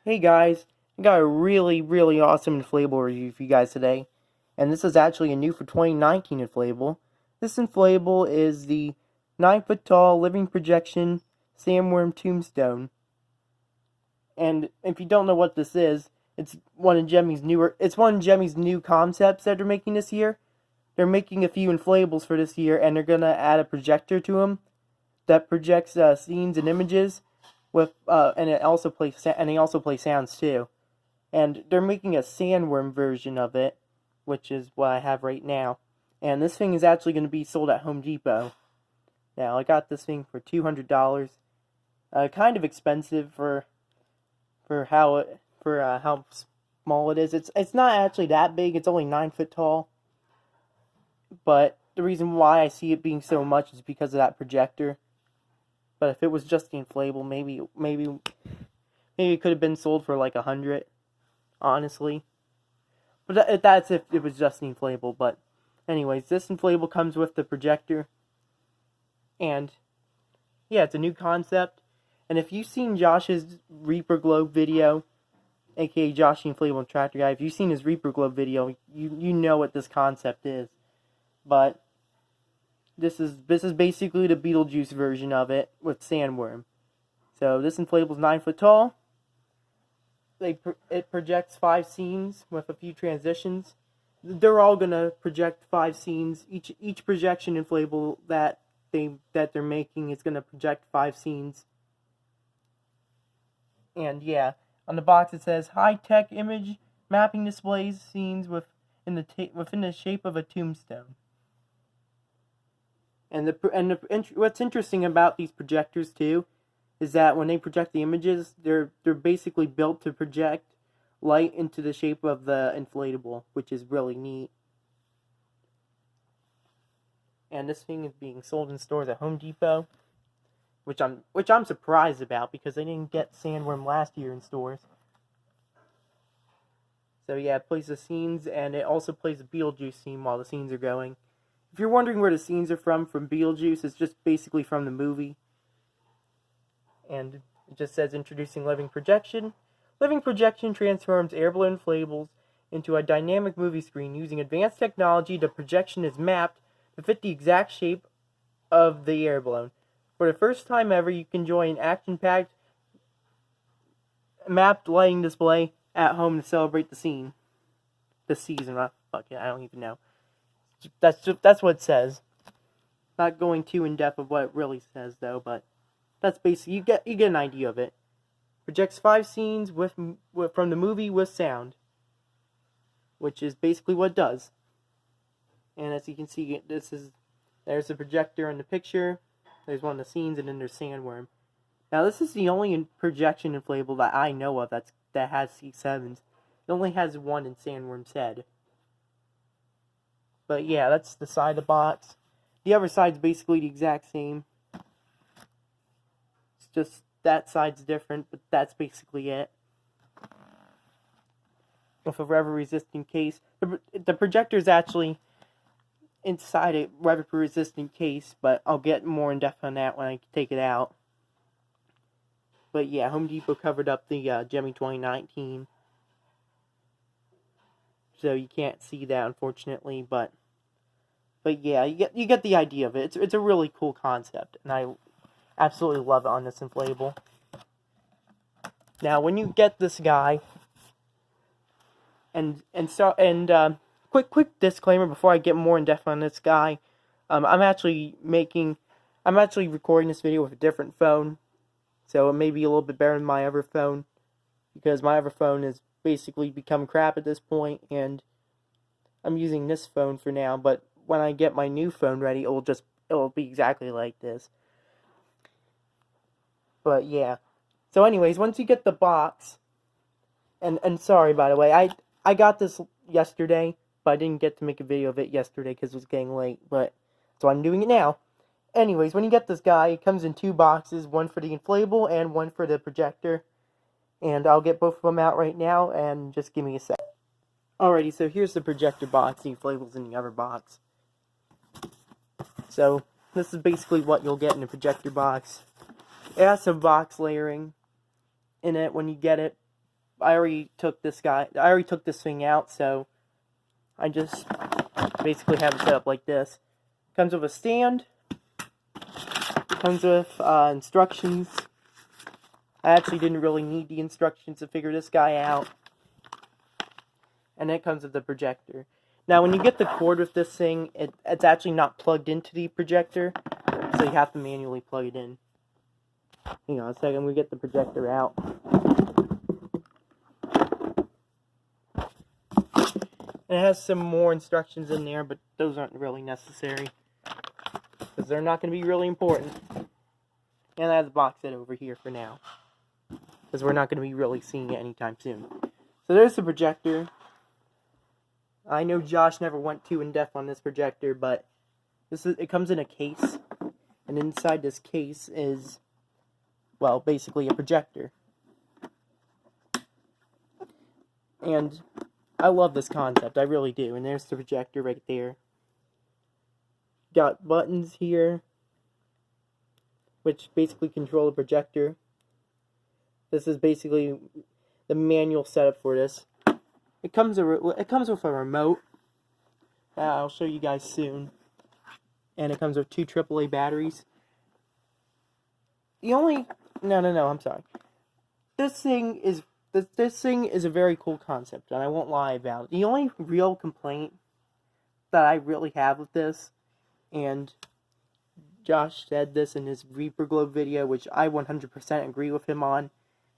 Hey guys, I got a really awesome inflatable review for you guys today. And this is actually a new for 2019 inflatable. This inflatable is the 9-foot tall living projection Sandworm Tombstone. And if you don't know what this is, it's one of Gemmy's new concepts that they're making this year. They're making a few inflatables for this year, and they're gonna add a projector to them that projects scenes and images with and they also play sounds too. And they're making a Sandworm version of it, which is what I have right now. And this thing is actually going to be sold at Home Depot. Now, I got this thing for $200. Kind of expensive for how small it is. It's not actually that big. It's only 9 foot tall. But the reason why I see it being so much is because of that projector. But if it was just the inflatable, maybe it could have been sold for like $100. Honestly. But that's if it was just an inflatable. But anyways, this inflatable comes with the projector. And yeah, it's a new concept. And if you've seen Josh's Reaper Globe video, aka Josh the Inflatable Tractor Guy, if you've seen his Reaper Globe video, you know what this concept is. But this is basically the Beetlejuice version of it with Sandworm. So this inflatable is 9 foot tall. It projects 5 scenes with a few transitions. They're all gonna project 5 scenes. Each projection inflatable that they're making is gonna project 5 scenes. And yeah, on the box it says high-tech image mapping displays scenes within the shape of a tombstone. And what's interesting about these projectors too is that when they project the images, they're basically built to project light into the shape of the inflatable, which is really neat. And this thing is being sold in stores at Home Depot, which I'm surprised about because they didn't get Sandworm last year in stores. So yeah, it plays the scenes, and it also plays a Beetlejuice scene while the scenes are going. If you're wondering where the scenes are from Beetlejuice, it's just basically from the movie. And it just says introducing living projection. Living projection transforms airballoon inflatables into a dynamic movie screen using advanced technology. The projection is mapped to fit the exact shape of the airballoon. For the first time ever, you can enjoy an action-packed mapped lighting display at home to celebrate the season. Fuck it, I don't even know. That's what it says. Not going too in depth of what it really says though, but that's basically you get an idea of it. Projects 5 scenes from the movie with sound, which is basically what it does. And as you can see, there's the projector in the picture. There's one of the scenes, and then there's Sandworm. Now this is the only projection inflatable that I know of that has C7s. It only has one in Sandworm's head. But yeah, that's the side of the box. The other side's basically the exact same. It's just that side's different, but that's basically it. With a weather-resistant case. The projector's actually inside a weather-resistant case, but I'll get more in depth on that when I take it out. But yeah, Home Depot covered up the Gemmy 2019. So you can't see that, unfortunately, but yeah, you get the idea of it. It's a really cool concept, and I absolutely love it on this inflatable. Now, when you get this guy, quick disclaimer before I get more in depth on this guy, I'm actually recording this video with a different phone, so it may be a little bit better than my other phone, because my other phone has basically become crap at this point, and I'm using this phone for now, but when I get my new phone ready, it'll be exactly like this. But yeah. So anyways, once you get the box, and sorry by the way, I got this yesterday, but I didn't get to make a video of it yesterday because it was getting late, but so I'm doing it now. Anyways, when you get this guy, it comes in 2 boxes, one for the inflatable and one for the projector. And I'll get both of them out right now, and just give me a sec. Alrighty, so here's the projector box, the inflatables in the other box. So, this is basically what you'll get in the projector box. It has some box layering in it when you get it. I already took this thing out, so I just basically have it set up like this. Comes with a stand. Comes with instructions. I actually didn't really need the instructions to figure this guy out. And then it comes with the projector. Now, when you get the cord with this thing, it's actually not plugged into the projector, so you have to manually plug it in. Hang on a second, we get the projector out. And it has some more instructions in there, but those aren't really necessary, because they're not going to be really important. And I have the box set over here for now, because we're not going to be really seeing it anytime soon. So there's the projector. I know Josh never went too in-depth on this projector, but it comes in a case, and inside this case is, well, basically a projector. And I love this concept, I really do. And there's the projector right there. Got buttons here, which basically control the projector. This is basically the manual setup for this. It comes with a remote. I'll show you guys soon. And it comes with 2 AAA batteries. I'm sorry. This thing is a very cool concept, and I won't lie about it. The only real complaint that I really have with this, and Josh said this in his Reaper Globe video, which I 100% agree with him on,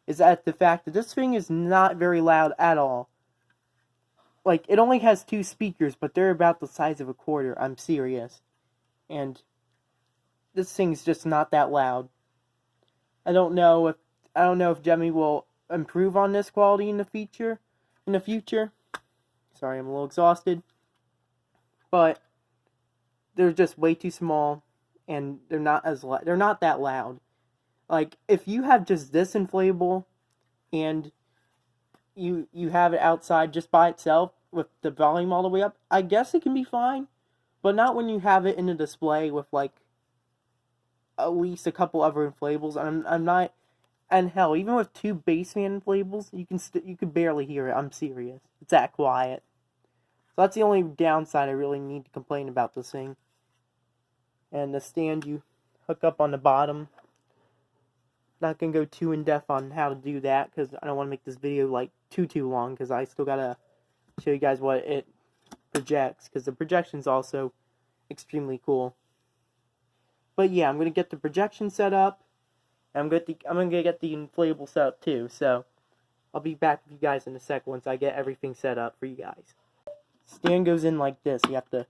is that the fact that this thing is not very loud at all. Like, it only has 2 speakers, but they're about the size of a quarter. I'm serious. And this thing's just not that loud. I don't know if Gemmy will improve on this quality in the future. Sorry, I'm a little exhausted. But they're just way too small, and they're not that loud. Like, if you have just this inflatable and you have it outside just by itself with the volume all the way up, I guess it can be fine, but not when you have it in a display with like at least a couple other inflatables. I'm not, and hell, even with 2 bassman inflatables, you can barely hear it. I'm serious. It's that quiet. So that's the only downside I really need to complain about this thing. And the stand you hook up on the bottom. Not gonna go too in depth on how to do that, because I don't want to make this video like too long, because I still gotta show you guys what it projects, because the projection's also extremely cool. But yeah, I'm gonna get the projection set up, and I'm gonna get the inflatable set up too. So I'll be back with you guys in a sec once I get everything set up for you guys. Stand goes in like this. You have to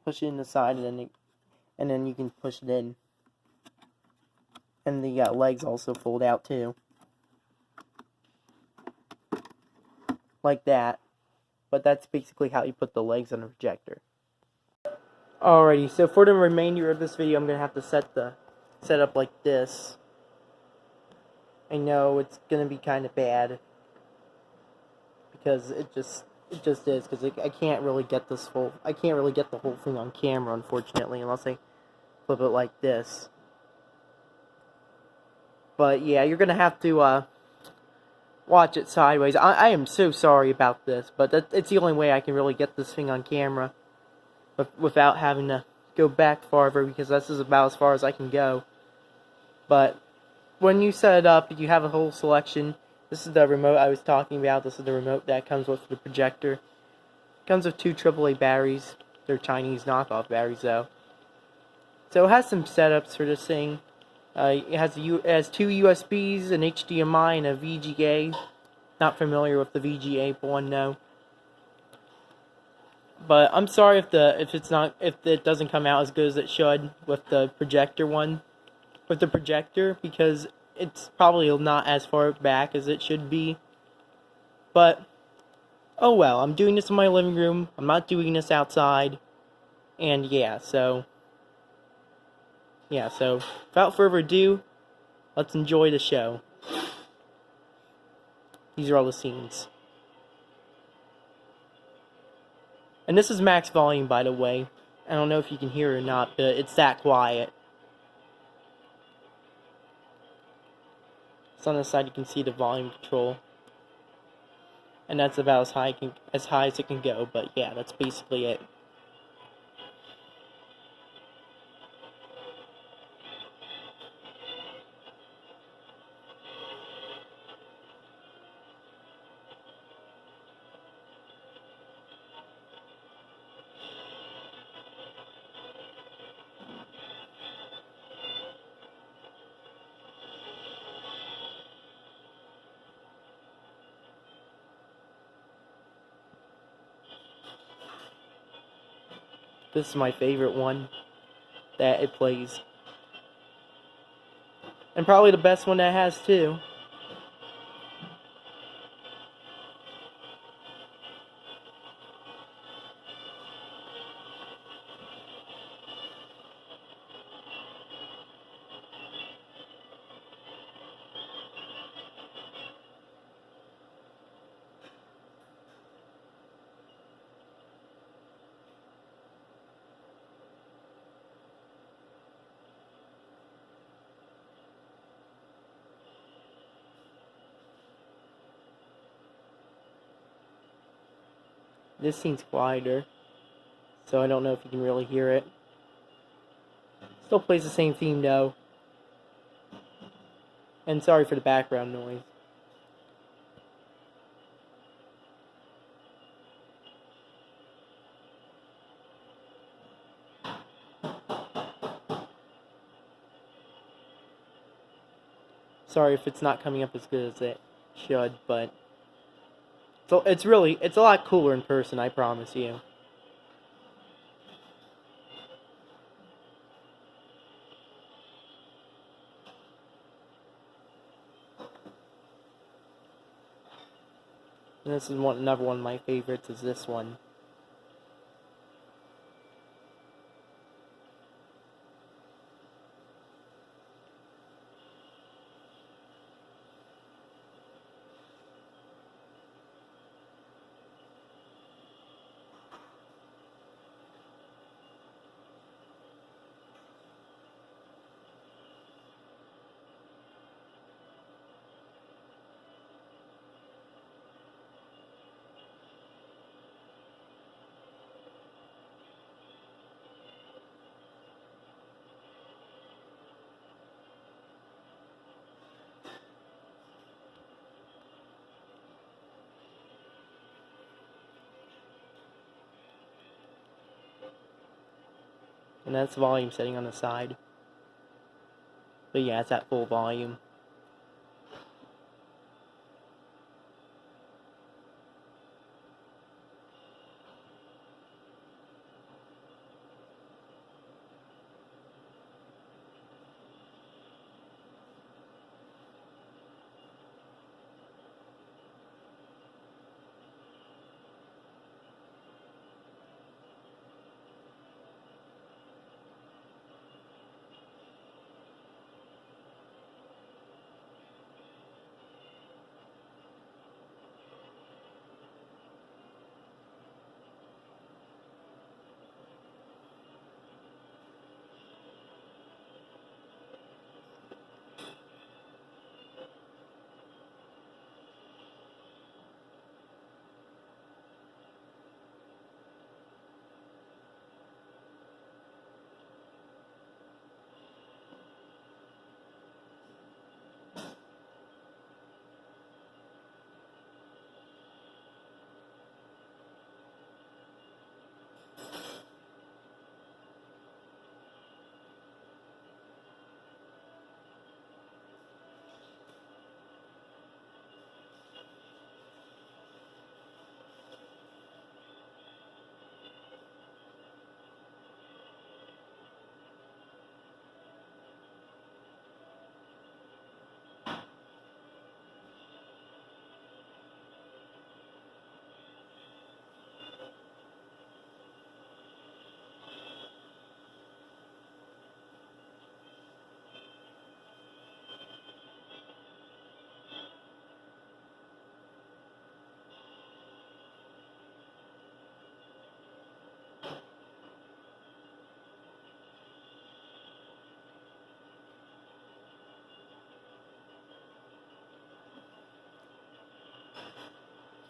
push it in the side, and then you can push it in. And the legs also fold out too. Like that. But that's basically how you put the legs on a projector. Alrighty, so for the remainder of this video, I'm going to have to set up like this. I know it's going to be kind of bad. Because it just is. Because I can't really get the whole thing on camera, unfortunately, unless I flip it like this. But yeah, you're going to have to watch it sideways. I am so sorry about this, but it's the only way I can really get this thing on camera without having to go back farther, because this is about as far as I can go. But when you set it up, you have a whole selection. This is the remote I was talking about. This is the remote that comes with the projector. It comes with 2 AAA batteries. They're Chinese knockoff batteries, though. So it has some setups for this thing. It has 2 USBs, an HDMI, and a VGA. Not familiar with the VGA one, no. But I'm sorry if it doesn't come out as good as it should with the projector one, because it's probably not as far back as it should be. But oh well, I'm doing this in my living room. I'm not doing this outside, and yeah, so without further ado, let's enjoy the show. These are all the scenes. And this is max volume, by the way. I don't know if you can hear it or not, but it's that quiet. So on the side you can see the volume control. And that's about as high as it can go, but yeah, that's basically it. This is my favorite one that it plays. And probably the best one that has too. This seems quieter, so I don't know if you can really hear it. Still plays the same theme though. And sorry for the background noise. Sorry if it's not coming up as good as it should, but so it's a lot cooler in person, I promise you. And this is another one of my favorites is this one. And that's volume setting on the side. But yeah, it's at full volume.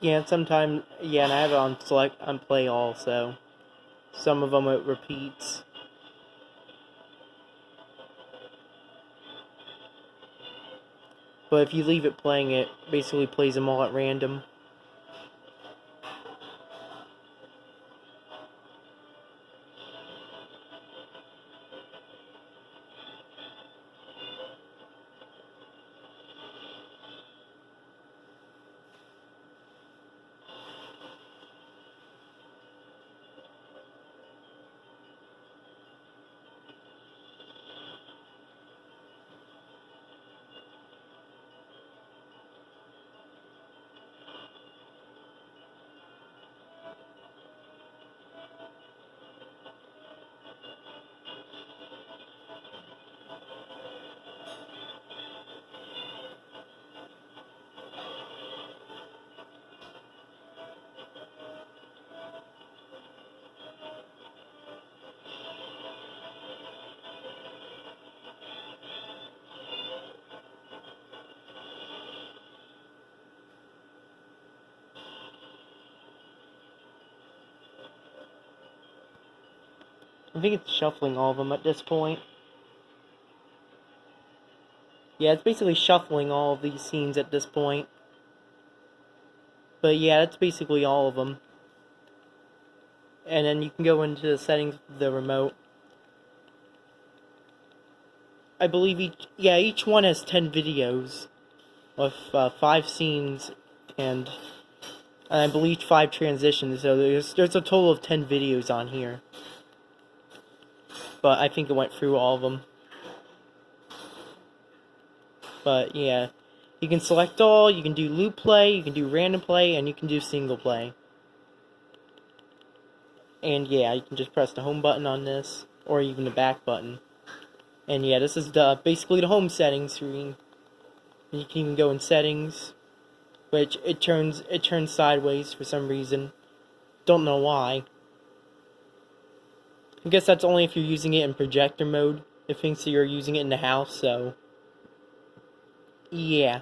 Yeah, and sometimes, yeah, and I have it on select, on play also. Some of them it repeats. But if you leave it playing, it basically plays them all at random. I think it's shuffling all of them at this point. Yeah, it's basically shuffling all of these scenes at this point. But yeah, that's basically all of them. And then you can go into the settings of the remote. I believe each one has 10 videos with 5 scenes and I believe 5 transitions. So there's a total of 10 videos on here. But I think it went through all of them. But yeah, you can select all, you can do loop play, you can do random play, and you can do single play. And yeah, you can just press the home button on this, or even the back button. And yeah, this is basically the home settings screen. You can even go in settings, which it turns sideways for some reason. Don't know why. I guess that's only if you're using it in projector mode. It thinks that you're using it in the house, so yeah.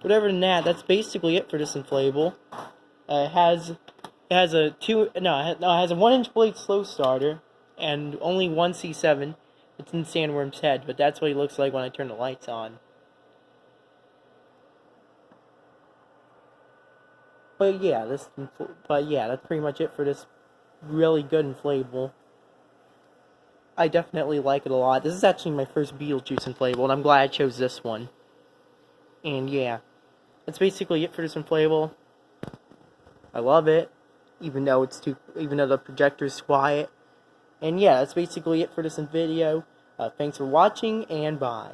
But other than that, that's basically it for this inflatable. It has a 1-inch blade slow starter and only one C7. It's in Sandworm's head, but that's what he looks like when I turn the lights on. But yeah, that's pretty much it for this really good inflatable. I definitely like it a lot. This is actually my first Beetlejuice inflatable, and I'm glad I chose this one. And yeah, that's basically it for this inflatable. I love it, even though the projector's quiet. And yeah, that's basically it for this video. Thanks for watching, and bye.